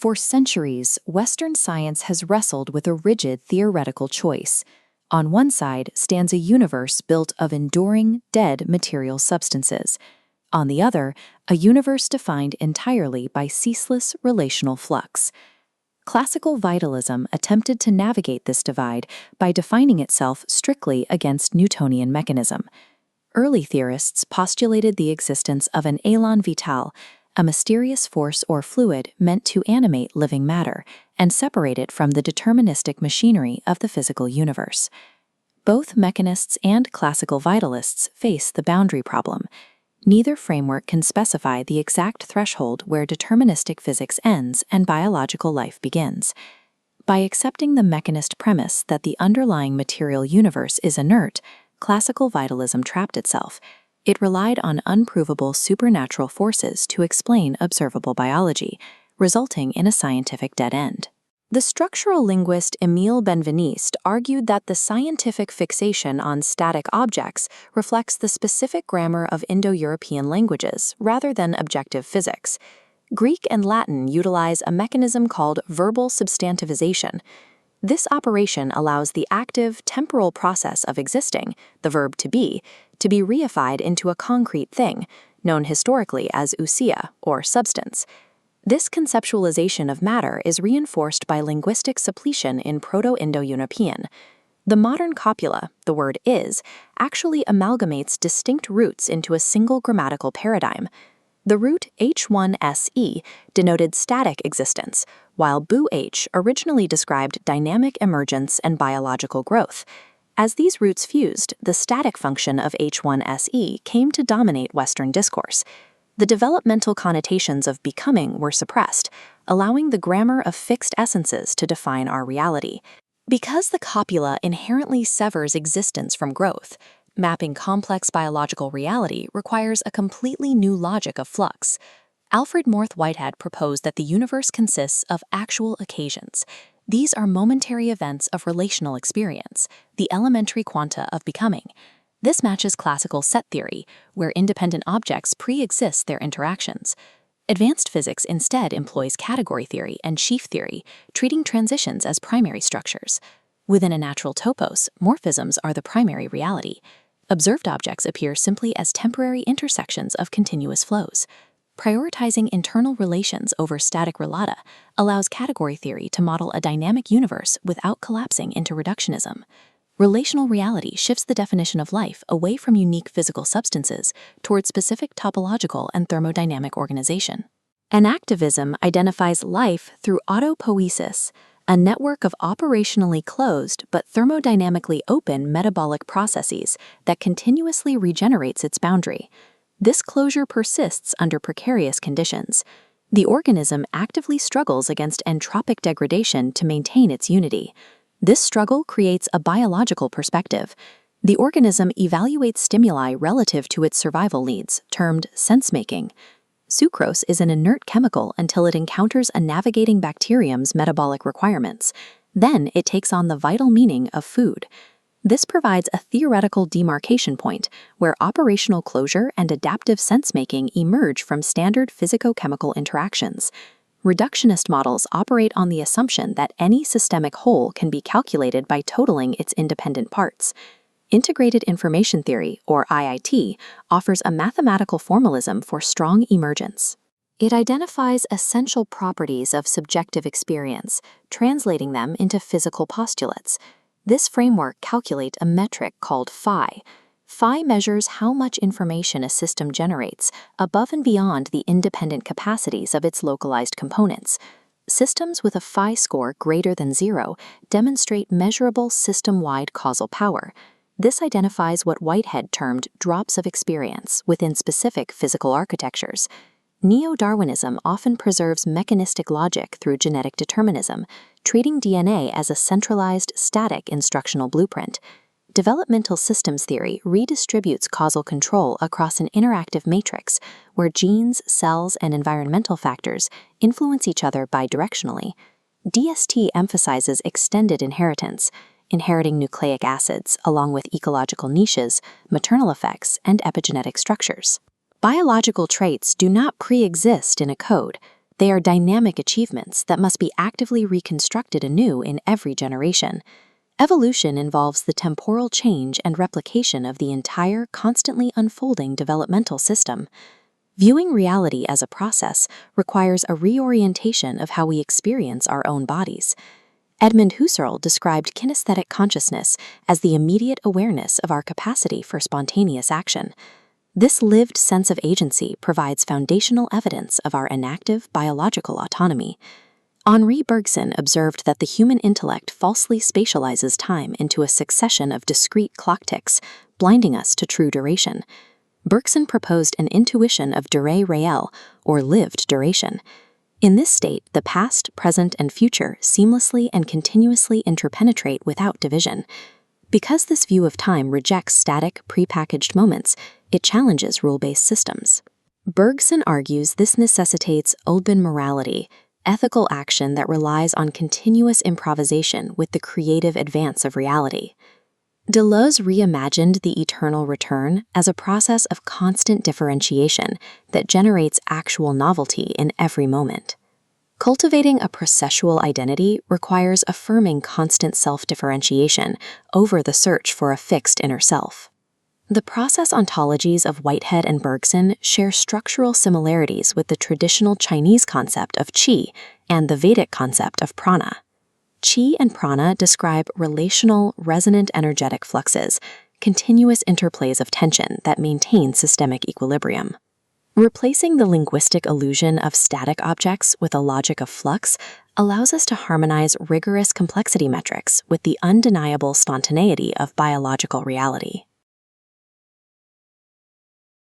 For centuries, Western science has wrestled with a rigid theoretical choice. On one side stands a universe built of enduring, dead material substances. On the other, a universe defined entirely by ceaseless relational flux. Classical vitalism attempted to navigate this divide by defining itself strictly against Newtonian mechanism. Early theorists postulated the existence of an élan vital, a mysterious force or fluid meant to animate living matter and separate it from the deterministic machinery of the physical universe. Both mechanists and classical vitalists face the boundary problem. Neither framework can specify the exact threshold where deterministic physics ends and biological life begins. By accepting the mechanist premise that the underlying material universe is inert, classical vitalism trapped itself. It relied on unprovable supernatural forces to explain observable biology, resulting in a scientific dead end. The structural linguist Émile Benveniste argued that the scientific fixation on static objects reflects the specific grammar of Indo-European languages rather than objective physics. Greek and Latin utilize a mechanism called verbal substantivization. This operation allows the active, temporal process of existing, the verb to be reified into a concrete thing, known historically as ousia, or substance. This conceptualization of matter is reinforced by linguistic suppletion in Proto-Indo-European. The modern copula, the word is, actually amalgamates distinct roots into a single grammatical paradigm. The root H1SE denoted static existence, while BU-H originally described dynamic emergence and biological growth. As these roots fused, the static function of H1SE came to dominate Western discourse. The developmental connotations of becoming were suppressed, allowing the grammar of fixed essences to define our reality. Because the copula inherently severs existence from growth, mapping complex biological reality requires a completely new logic of flux. Alfred North Whitehead proposed that the universe consists of actual occasions. These are momentary events of relational experience, the elementary quanta of becoming. This matches classical set theory, where independent objects pre-exist their interactions. Advanced physics instead employs category theory and sheaf theory, treating transitions as primary structures. Within a natural topos, morphisms are the primary reality. Observed objects appear simply as temporary intersections of continuous flows. Prioritizing internal relations over static relata allows category theory to model a dynamic universe without collapsing into reductionism. Relational reality shifts the definition of life away from unique physical substances toward specific topological and thermodynamic organization. Enactivism identifies life through autopoiesis, a network of operationally closed but thermodynamically open metabolic processes that continuously regenerates its boundary. This closure persists under precarious conditions. The organism actively struggles against entropic degradation to maintain its unity. This struggle creates a biological perspective. The organism evaluates stimuli relative to its survival needs, termed sense-making. Sucrose is an inert chemical until it encounters a navigating bacterium's metabolic requirements. Then it takes on the vital meaning of food. This provides a theoretical demarcation point where operational closure and adaptive sense-making emerge from standard physicochemical interactions. Reductionist models operate on the assumption that any systemic whole can be calculated by totaling its independent parts. Integrated Information Theory, or IIT, offers a mathematical formalism for strong emergence. It identifies essential properties of subjective experience, translating them into physical postulates. This framework calculates a metric called phi. Phi measures how much information a system generates above and beyond the independent capacities of its localized components. Systems with a phi score greater than 0 demonstrate measurable system-wide causal power. This identifies what Whitehead termed drops of experience within specific physical architectures. Neo-Darwinism often preserves mechanistic logic through genetic determinism, treating DNA as a centralized, static instructional blueprint. Developmental systems theory redistributes causal control across an interactive matrix where genes, cells, and environmental factors influence each other bidirectionally. DST emphasizes extended inheritance, inheriting nucleic acids along with ecological niches, maternal effects, and epigenetic structures. Biological traits do not pre-exist in a code. They are dynamic achievements that must be actively reconstructed anew in every generation. Evolution involves the temporal change and replication of the entire, constantly unfolding developmental system. Viewing reality as a process requires a reorientation of how we experience our own bodies. Edmund Husserl described kinesthetic consciousness as the immediate awareness of our capacity for spontaneous action. This lived sense of agency provides foundational evidence of our inactive biological autonomy. Henri Bergson observed that the human intellect falsely spatializes time into a succession of discrete clock ticks, blinding us to true duration. Bergson proposed an intuition of durée réelle, or lived duration. In this state, the past, present, and future seamlessly and continuously interpenetrate without division. Because this view of time rejects static, prepackaged moments, it challenges rule-based systems. Bergson argues this necessitates open morality, ethical action that relies on continuous improvisation with the creative advance of reality. Deleuze reimagined the eternal return as a process of constant differentiation that generates actual novelty in every moment. Cultivating a processual identity requires affirming constant self-differentiation over the search for a fixed inner self. The process ontologies of Whitehead and Bergson share structural similarities with the traditional Chinese concept of qi and the Vedic concept of prana. Qi and prana describe relational, resonant energetic fluxes, continuous interplays of tension that maintain systemic equilibrium. Replacing the linguistic illusion of static objects with a logic of flux allows us to harmonize rigorous complexity metrics with the undeniable spontaneity of biological reality.